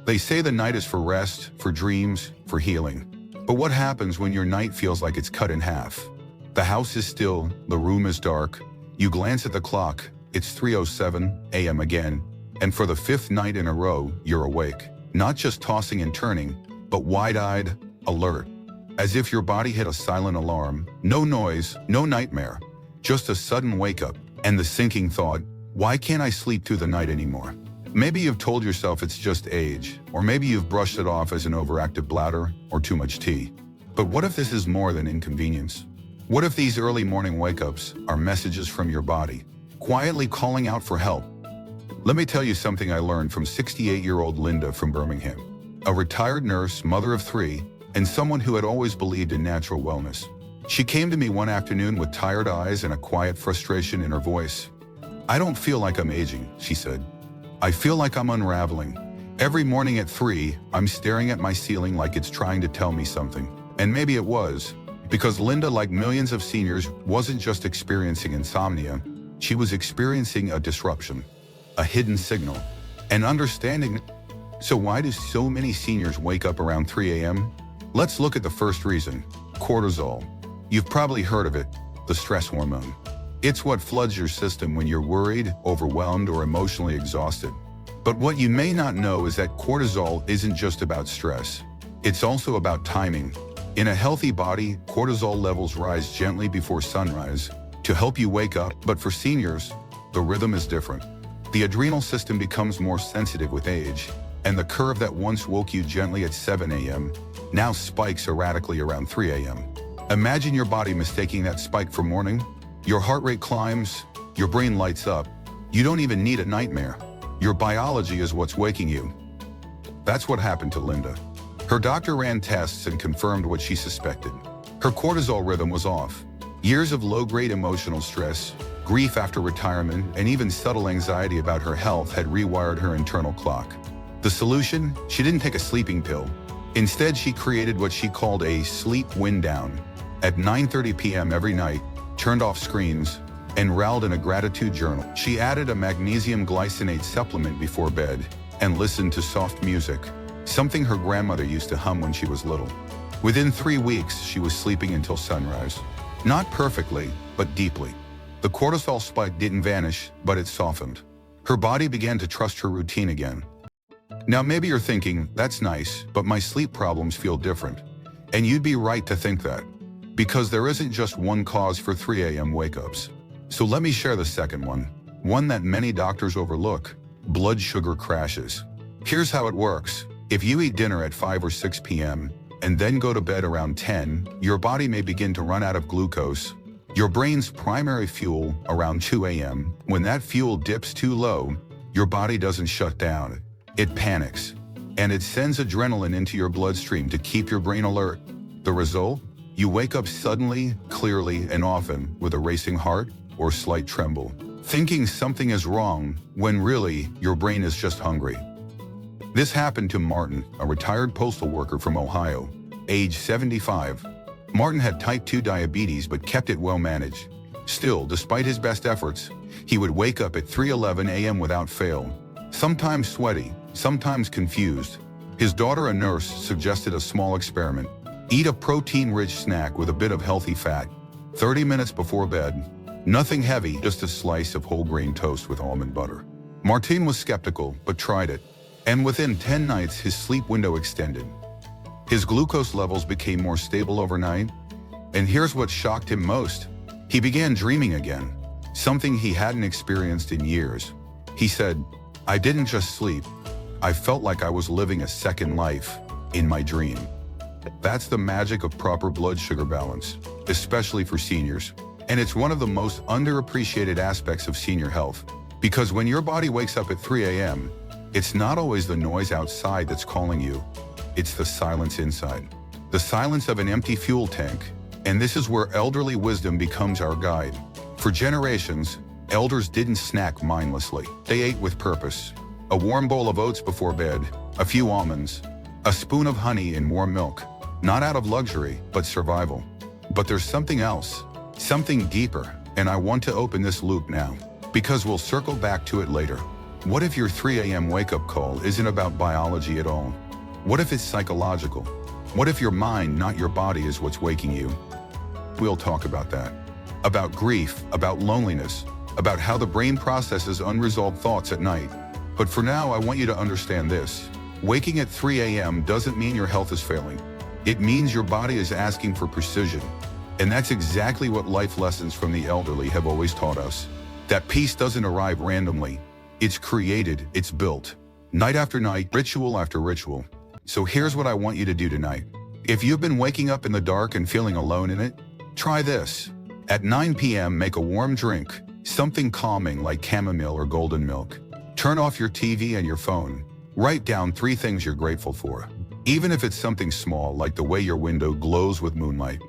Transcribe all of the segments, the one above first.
They say the night is for rest, for dreams, for healing. But what happens when your night feels like it's cut in half? The house is still, the room is dark. You glance at the clock, it's 3:07 a.m. again, and for the fifth night in a row, you're awake. Not just tossing and turning, but wide-eyed, alert. As if your body hit a silent alarm. No noise, no nightmare. Just a sudden wake-up, and the sinking thought, why can't I sleep through the night anymore? Maybe you've told yourself it's just age, or maybe you've brushed it off as an overactive bladder or too much tea. But what if this is more than inconvenience? What if these early morning wake-ups are messages from your body, quietly calling out for help? Let me tell you something I learned from 68-year-old Linda from Birmingham, a retired nurse, mother of 3, and someone who had always believed in natural wellness. She came to me one afternoon with tired eyes and a quiet frustration in her voice. "I don't feel like I'm aging," she said. "I feel like I'm unraveling. Every morning at 3, I'm staring at my ceiling like it's trying to tell me something." And maybe it was, because Linda, like millions of seniors, wasn't just experiencing insomnia, she was experiencing a disruption, a hidden signal, an understanding. So why do so many seniors wake up around 3 a.m.? Let's look at the first reason: cortisol. You've probably heard of it, the stress hormone. It's what floods your system when you're worried, overwhelmed, or emotionally exhausted. But what you may not know is that cortisol isn't just about stress. It's also about timing. In a healthy body, cortisol levels rise gently before sunrise to help you wake up, but for seniors, the rhythm is different. The adrenal system becomes more sensitive with age, and the curve that once woke you gently at 7 a.m. now spikes erratically around 3 a.m. Imagine your body mistaking that spike for morning. Your heart rate climbs, your brain lights up. You don't even need a nightmare. Your biology is what's waking you. That's what happened to Linda. Her doctor ran tests and confirmed what she suspected. Her cortisol rhythm was off. Years of low-grade emotional stress, grief after retirement, and even subtle anxiety about her health had rewired her internal clock. The solution? She didn't take a sleeping pill. Instead, she created what she called a sleep wind down. At 9:30 p.m. every night, turned off screens, and enrolled in a gratitude journal. She added a magnesium glycinate supplement before bed and listened to soft music, something her grandmother used to hum when she was little. Within 3 weeks, she was sleeping until sunrise. Not perfectly, but deeply. The cortisol spike didn't vanish, but it softened. Her body began to trust her routine again. Now maybe you're thinking, that's nice, but my sleep problems feel different. And you'd be right to think that, because there isn't just one cause for 3 a.m. wake-ups. So let me share the second one that many doctors overlook: blood sugar crashes. Here's how it works. If you eat dinner at 5 or 6 p.m. and then go to bed around 10, your body may begin to run out of glucose, your brain's primary fuel, around 2 a.m. When that fuel dips too low, your body doesn't shut down. It panics, and it sends adrenaline into your bloodstream to keep your brain alert. The result? You wake up suddenly, clearly, and often with a racing heart or slight tremble, thinking something is wrong when really your brain is just hungry. This happened to Martin, a retired postal worker from Ohio, age 75. Martin had type 2 diabetes but kept it well managed. Still, despite his best efforts, he would wake up at 3:11 a.m. without fail, sometimes sweaty, sometimes confused. His daughter, a nurse, suggested a small experiment. Eat a protein-rich snack with a bit of healthy fat, 30 minutes before bed. Nothing heavy, just a slice of whole grain toast with almond butter. Martin was skeptical, but tried it. And within 10 nights, his sleep window extended. His glucose levels became more stable overnight. And here's what shocked him most. He began dreaming again, something he hadn't experienced in years. He said, "I didn't just sleep. I felt like I was living a second life in my dream." That's the magic of proper blood sugar balance, especially for seniors. And it's one of the most underappreciated aspects of senior health. Because when your body wakes up at 3 a.m., it's not always the noise outside that's calling you. It's the silence inside. The silence of an empty fuel tank. And this is where elderly wisdom becomes our guide. For generations, elders didn't snack mindlessly. They ate with purpose. A warm bowl of oats before bed, a few almonds, a spoon of honey in warm milk. Not out of luxury, but survival. But there's something else, something deeper, and I want to open this loop now, because we'll circle back to it later. What if your 3 a.m. wake-up call isn't about biology at all? What if it's psychological? What if your mind, not your body, is what's waking you? We'll talk about that. About grief, about loneliness, about how the brain processes unresolved thoughts at night. But for now, I want you to understand this. Waking at 3 a.m. doesn't mean your health is failing. It means your body is asking for precision. And that's exactly what life lessons from the elderly have always taught us. That peace doesn't arrive randomly. It's created, it's built. Night after night, ritual after ritual. So here's what I want you to do tonight. If you've been waking up in the dark and feeling alone in it, try this. At 9 p.m., make a warm drink, something calming like chamomile or golden milk. Turn off your TV and your phone. Write down 3 things you're grateful for. Even if it's something small, like the way your window glows with moonlight.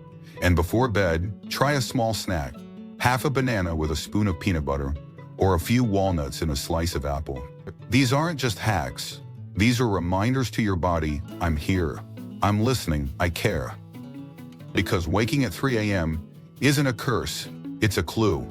And before bed, try a small snack. Half a banana with a spoon of peanut butter, or a few walnuts and a slice of apple. These aren't just hacks. These are reminders to your body, I'm here, I'm listening, I care. Because waking at 3 a.m. isn't a curse, it's a clue.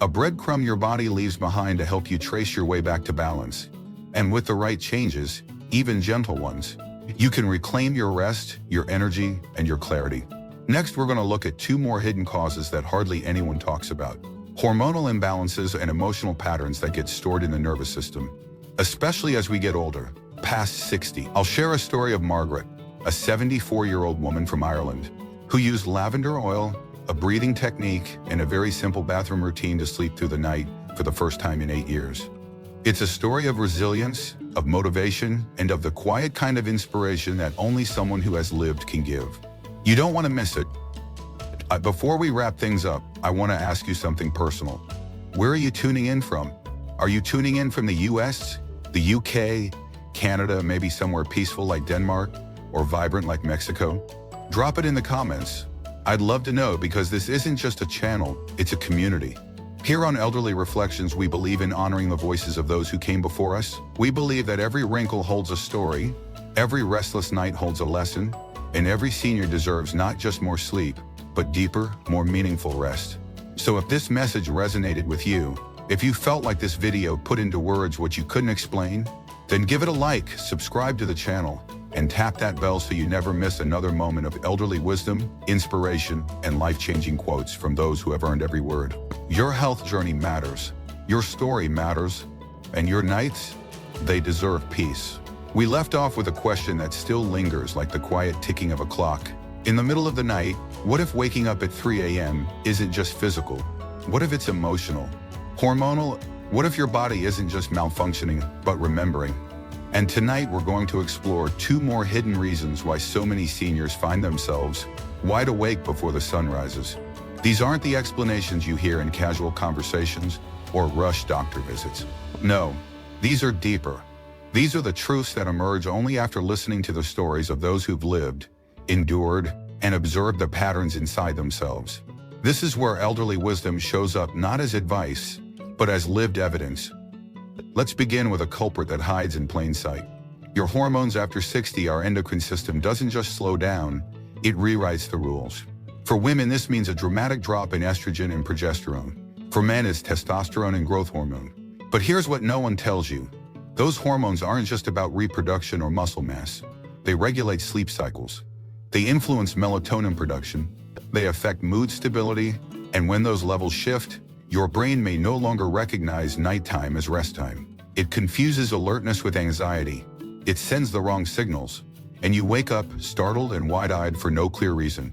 A breadcrumb your body leaves behind to help you trace your way back to balance. And with the right changes, even gentle ones, you can reclaim your rest, your energy, and your clarity. Next, we're going to look at 2 more hidden causes that hardly anyone talks about. Hormonal imbalances and emotional patterns that get stored in the nervous system, especially as we get older, past 60. I'll share a story of Margaret, a 74-year-old woman from Ireland, who used lavender oil, a breathing technique, and a very simple bathroom routine to sleep through the night for the first time in 8 years. It's a story of resilience, of motivation, and of the quiet kind of inspiration that only someone who has lived can give. You don't want to miss it. Before we wrap things up, I want to ask you something personal. Where are you tuning in from? Are you tuning in from the US, the UK, Canada, maybe somewhere peaceful like Denmark, or vibrant like Mexico? Drop it in the comments. I'd love to know, because this isn't just a channel, it's a community. Here on Elderly Reflections, we believe in honoring the voices of those who came before us. We believe that every wrinkle holds a story, every restless night holds a lesson, and every senior deserves not just more sleep, but deeper, more meaningful rest. So if this message resonated with you, if you felt like this video put into words what you couldn't explain, then give it a like, subscribe to the channel, and tap that bell so you never miss another moment of elderly wisdom, inspiration, and life-changing quotes from those who have earned every word. Your health journey matters, your story matters, and your nights, they deserve peace. We left off with a question that still lingers like the quiet ticking of a clock. In the middle of the night, what if waking up at 3 a.m. isn't just physical? What if it's emotional, hormonal? What if your body isn't just malfunctioning, but remembering? And tonight we're going to explore 2 more hidden reasons why so many seniors find themselves wide awake before the sun rises. These aren't the explanations you hear in casual conversations or rushed doctor visits. No, these are deeper. These are the truths that emerge only after listening to the stories of those who've lived, endured, and observed the patterns inside themselves. This is where elderly wisdom shows up not as advice, but as lived evidence. Let's begin with a culprit that hides in plain sight. Your hormones after 60, our endocrine system doesn't just slow down, it rewrites the rules. For women, this means a dramatic drop in estrogen and progesterone. For men, it's testosterone and growth hormone. But here's what no one tells you. Those hormones aren't just about reproduction or muscle mass. They regulate sleep cycles. They influence melatonin production. They affect mood stability. And when those levels shift, your brain may no longer recognize nighttime as rest time. It confuses alertness with anxiety. It sends the wrong signals. And you wake up startled and wide-eyed for no clear reason.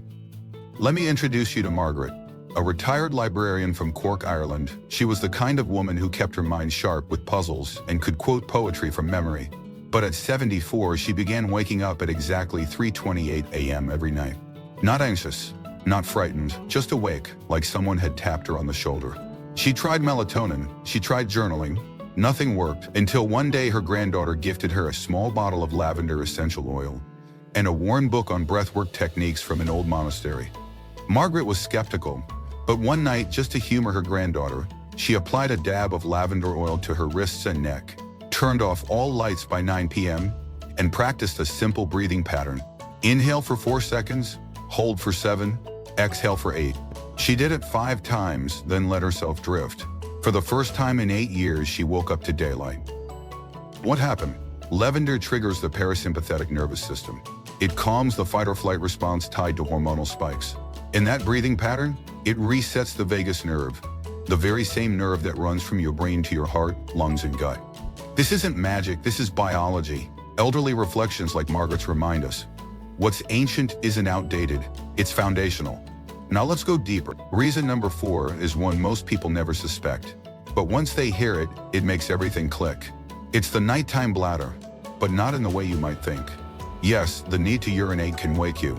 Let me introduce you to Margaret, a retired librarian from Cork, Ireland. She was the kind of woman who kept her mind sharp with puzzles and could quote poetry from memory. But at 74, she began waking up at exactly 3:28 a.m. every night. Not anxious, not frightened, just awake, like someone had tapped her on the shoulder. She tried melatonin, she tried journaling. Nothing worked until one day her granddaughter gifted her a small bottle of lavender essential oil and a worn book on breathwork techniques from an old monastery. Margaret was skeptical, but one night, just to humor her granddaughter, she applied a dab of lavender oil to her wrists and neck, turned off all lights by 9 p.m., and practiced a simple breathing pattern. Inhale for 4 seconds, hold for 7, exhale for 8. She did it 5 times, then let herself drift. For the first time in 8 years, she woke up to daylight. What happened? Lavender triggers the parasympathetic nervous system. It calms the fight or flight response tied to hormonal spikes. In that breathing pattern, it resets the vagus nerve, the very same nerve that runs from your brain to your heart, lungs, and gut. This isn't magic, this is biology. Elderly reflections like Margaret's remind us. What's ancient isn't outdated, it's foundational. Now let's go deeper. Reason number 4 is one most people never suspect. But once they hear it, it makes everything click. It's the nighttime bladder, but not in the way you might think. Yes, the need to urinate can wake you.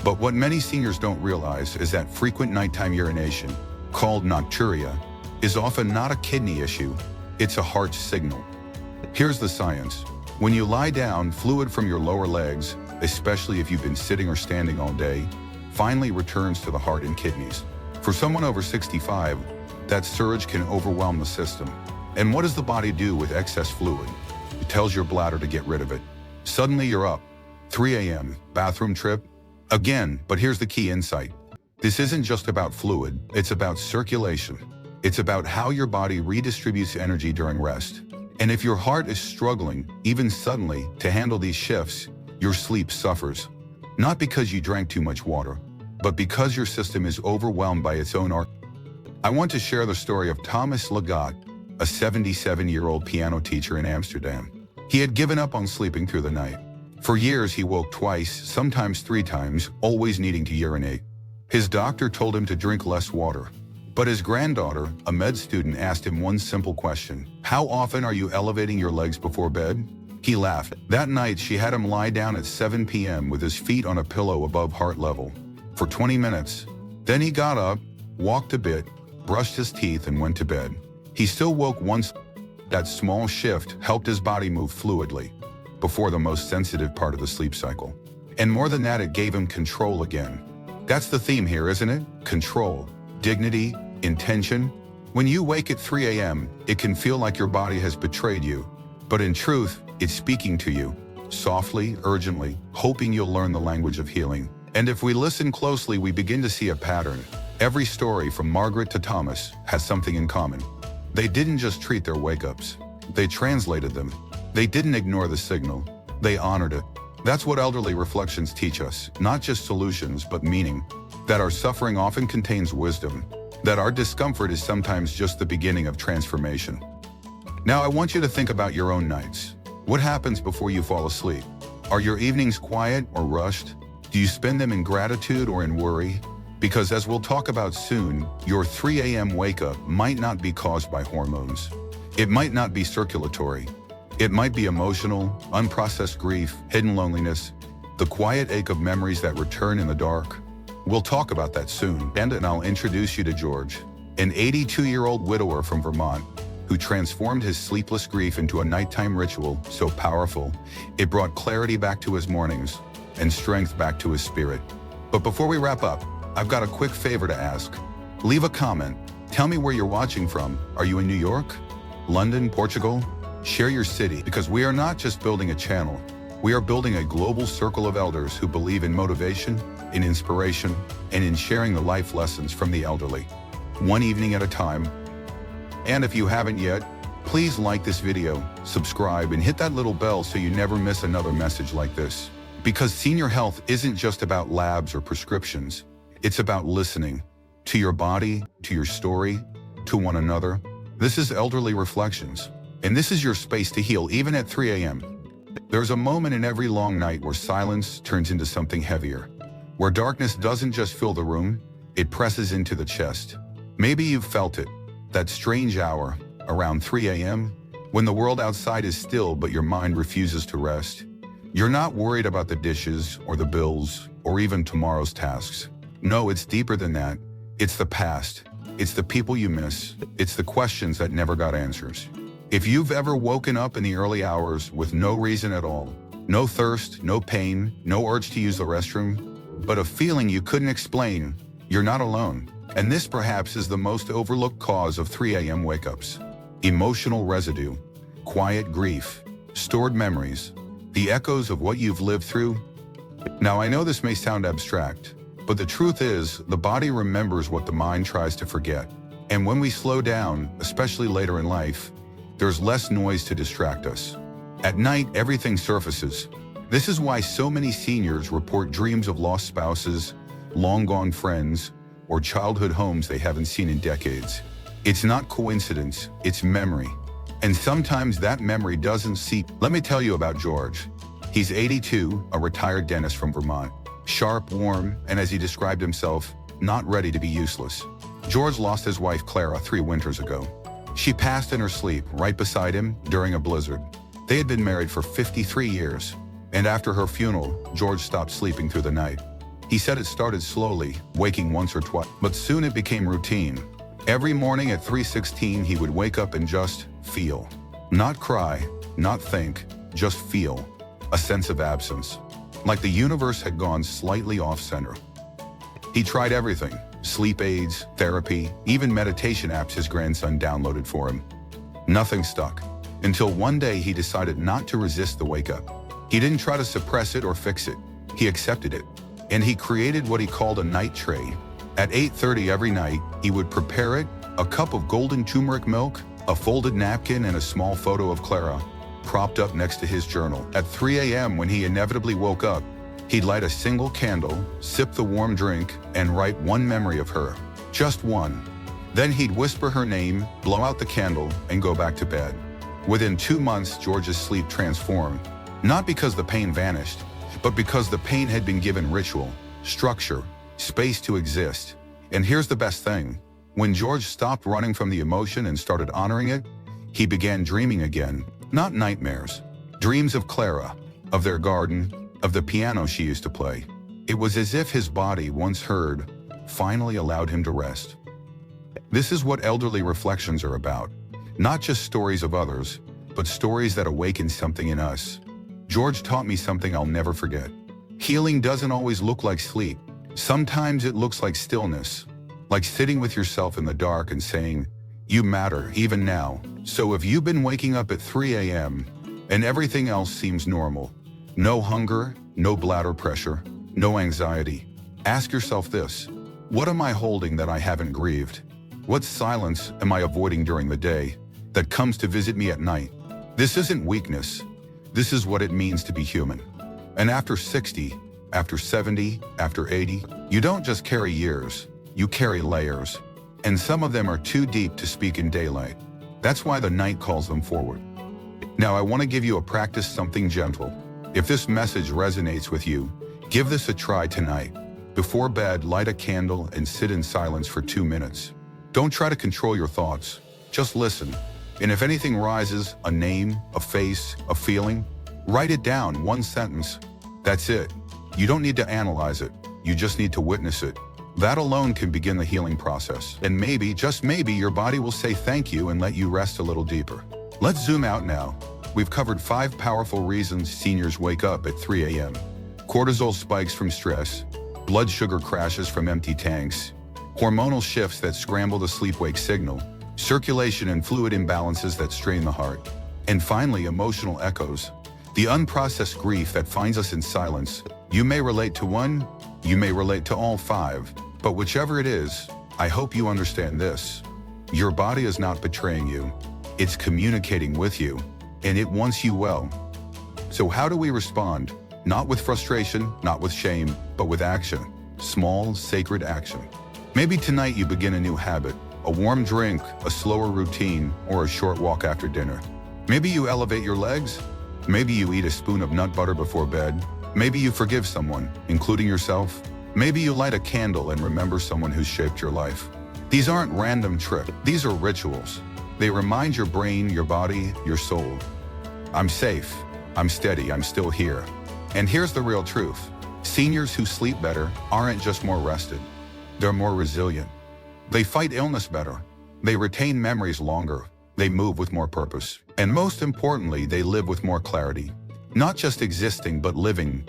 But what many seniors don't realize is that frequent nighttime urination, called nocturia, is often not a kidney issue, it's a heart signal. Here's the science. When you lie down, fluid from your lower legs, especially if you've been sitting or standing all day, finally returns to the heart and kidneys. For someone over 65, that surge can overwhelm the system. And what does the body do with excess fluid? It tells your bladder to get rid of it. Suddenly you're up. 3 a.m., bathroom trip? Again, but here's the key insight. This isn't just about fluid, it's about circulation. It's about how your body redistributes energy during rest. And if your heart is struggling, even suddenly, to handle these shifts, your sleep suffers. Not because you drank too much water, but because your system is overwhelmed by its own art. I want to share the story of Thomas Legat, a 77-year-old piano teacher in Amsterdam. He had given up on sleeping through the night. For years, he woke twice, sometimes 3 times, always needing to urinate. His doctor told him to drink less water. But his granddaughter, a med student, asked him one simple question. How often are you elevating your legs before bed? He laughed. That night, she had him lie down at 7 p.m. with his feet on a pillow above heart level for 20 minutes. Then he got up, walked a bit, brushed his teeth, and went to bed. He still woke once. That small shift helped his body move fluidly before the most sensitive part of the sleep cycle. And more than that, it gave him control again. That's the theme here, isn't it? Control, dignity, intention. When you wake at 3 a.m., it can feel like your body has betrayed you. But in truth, it's speaking to you, softly, urgently, hoping you'll learn the language of healing. And if we listen closely, we begin to see a pattern. Every story, from Margaret to Thomas, has something in common. They didn't just treat their wake-ups. They translated them. They didn't ignore the signal. They honored it. That's what elderly reflections teach us, not just solutions, but meaning. That our suffering often contains wisdom. That our discomfort is sometimes just the beginning of transformation. Now I want you to think about your own nights. What happens before you fall asleep? Are your evenings quiet or rushed? Do you spend them in gratitude or in worry? Because as we'll talk about soon, your 3 a.m. wake-up might not be caused by hormones. It might not be circulatory. It might be emotional, unprocessed grief, hidden loneliness, the quiet ache of memories that return in the dark. We'll talk about that soon, and I'll introduce you to George, an 82-year-old widower from Vermont, who transformed his sleepless grief into a nighttime ritual so powerful, it brought clarity back to his mornings and strength back to his spirit. But before we wrap up, I've got a quick favor to ask. Leave a comment. Tell me where you're watching from. Are you in New York? London? Portugal? Share your city, because we are not just building a channel. We are building a global circle of elders who believe in motivation, in inspiration, and in sharing the life lessons from the elderly, one evening at a time. And if you haven't yet, please like this video, subscribe, and hit that little bell so you never miss another message like this. Because senior health isn't just about labs or prescriptions. It's about listening to your body, to your story, to one another. This is Elderly Reflections, and this is your space to heal even at 3 a.m. There's a moment in every long night where silence turns into something heavier, where darkness doesn't just fill the room, it presses into the chest. Maybe you've felt it, that strange hour, around 3 a.m., when the world outside is still but your mind refuses to rest. You're not worried about the dishes or the bills or even tomorrow's tasks. No, it's deeper than that. It's the past. It's the people you miss. It's the questions that never got answers. If you've ever woken up in the early hours with no reason at all, no thirst, no pain, no urge to use the restroom, but a feeling you couldn't explain, you're not alone. And this perhaps is the most overlooked cause of 3 a.m. wake-ups. Emotional residue, quiet grief, stored memories, the echoes of what you've lived through. Now I know this may sound abstract, but the truth is the body remembers what the mind tries to forget. And when we slow down, especially later in life, there's less noise to distract us. At night, everything surfaces. This is why so many seniors report dreams of lost spouses, long-gone friends, or childhood homes they haven't seen in decades. It's not coincidence, it's memory. And sometimes that memory doesn't seep. Let me tell you about George. He's 82, a retired dentist from Vermont. Sharp, warm, and as he described himself, not ready to be useless. George lost his wife Clara 3 winters ago. She passed in her sleep right beside him during a blizzard. They had been married for 53 years, and after her funeral, George stopped sleeping through the night. He said it started slowly, waking once or twice, but soon it became routine. Every morning at 3:16, he would wake up and just feel. Not cry, not think, just feel. A sense of absence. Like the universe had gone slightly off-center. He tried everything. Sleep aids, therapy, even meditation apps his grandson downloaded for him. Nothing stuck. Until one day he decided not to resist the wake-up. He didn't try to suppress it or fix it. He accepted it. And he created what he called a night tray. At 8:30 every night, he would prepare it, a cup of golden turmeric milk, a folded napkin, and a small photo of Clara, propped up next to his journal. At 3 a.m. when he inevitably woke up, he'd light a single candle, sip the warm drink, and write one memory of her. Just one. Then he'd whisper her name, blow out the candle, and go back to bed. Within 2 months, George's sleep transformed. Not because the pain vanished, but because the pain had been given ritual, structure, space to exist. And here's the best thing. When George stopped running from the emotion and started honoring it, he began dreaming again. Not nightmares. Dreams of Clara, of their garden, of the piano she used to play. It was as if his body, once heard, finally allowed him to rest. This is what elderly reflections are about. Not just stories of others, but stories that awaken something in us. George taught me something I'll never forget. Healing doesn't always look like sleep. Sometimes it looks like stillness, like sitting with yourself in the dark and saying, "You matter, even now." So if you've been waking up at 3 a.m. and everything else seems normal, no hunger, no bladder pressure, no anxiety, ask yourself this: what am I holding that I haven't grieved? What silence am I avoiding during the day that comes to visit me at night? This isn't weakness. This is what it means to be human. And after 60, after 70, after 80, you don't just carry years, you carry layers. And some of them are too deep to speak in daylight. That's why the night calls them forward. Now I want to give you a practice, something gentle. If this message resonates with you, give this a try tonight. Before bed, light a candle and sit in silence for 2 minutes. Don't try to control your thoughts, just listen. And if anything rises, a name, a face, a feeling, write it down, 1 sentence. That's it. You don't need to analyze it, you just need to witness it. That alone can begin the healing process. And maybe, just maybe, your body will say thank you and let you rest a little deeper. Let's zoom out now. We've covered 5 powerful reasons seniors wake up at 3 a.m. Cortisol spikes from stress, blood sugar crashes from empty tanks, hormonal shifts that scramble the sleep-wake signal, circulation and fluid imbalances that strain the heart, and finally, emotional echoes, the unprocessed grief that finds us in silence. You may relate to one, you may relate to all 5, but whichever it is, I hope you understand this. Your body is not betraying you. It's communicating with you, and it wants you well. So how do we respond? Not with frustration, not with shame, but with action. Small, sacred action. Maybe tonight you begin a new habit, a warm drink, a slower routine, or a short walk after dinner. Maybe you elevate your legs. Maybe you eat a spoon of nut butter before bed. Maybe you forgive someone, including yourself. Maybe you light a candle and remember someone who's shaped your life. These aren't random trips. These are rituals. They remind your brain, your body, your soul. I'm safe. I'm steady. I'm still here. And here's the real truth. Seniors who sleep better aren't just more rested. They're more resilient. They fight illness better. They retain memories longer. They move with more purpose. And most importantly, they live with more clarity. Not just existing, but living.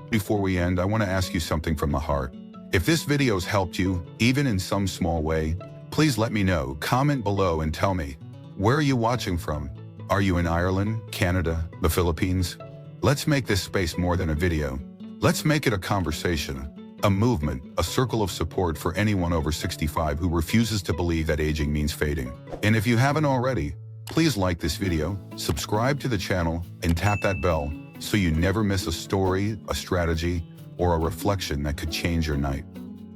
Before we end, I want to ask you something from the heart. If this video's helped you, even in some small way, please let me know. Comment below and tell me, where are you watching from? Are you in Ireland, Canada, the Philippines? Let's make this space more than a video. Let's make it a conversation, a movement, a circle of support for anyone over 65 who refuses to believe that aging means fading. And if you haven't already, Please like this video, subscribe to the channel, and tap that bell so you never miss a story, a strategy, or a reflection that could change your night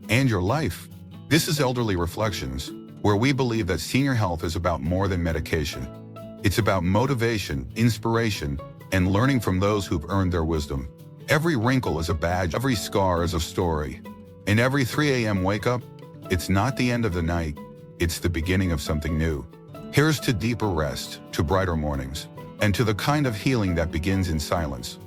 and your life. This is Elderly Reflections, where we believe that senior health is about more than medication. It's about motivation, inspiration, and learning from those who've earned their wisdom. Every wrinkle is a badge, every scar is a story. And every 3 a.m. wake up, it's not the end of the night, it's the beginning of something new. Here's to deeper rest, to brighter mornings, and to the kind of healing that begins in silence.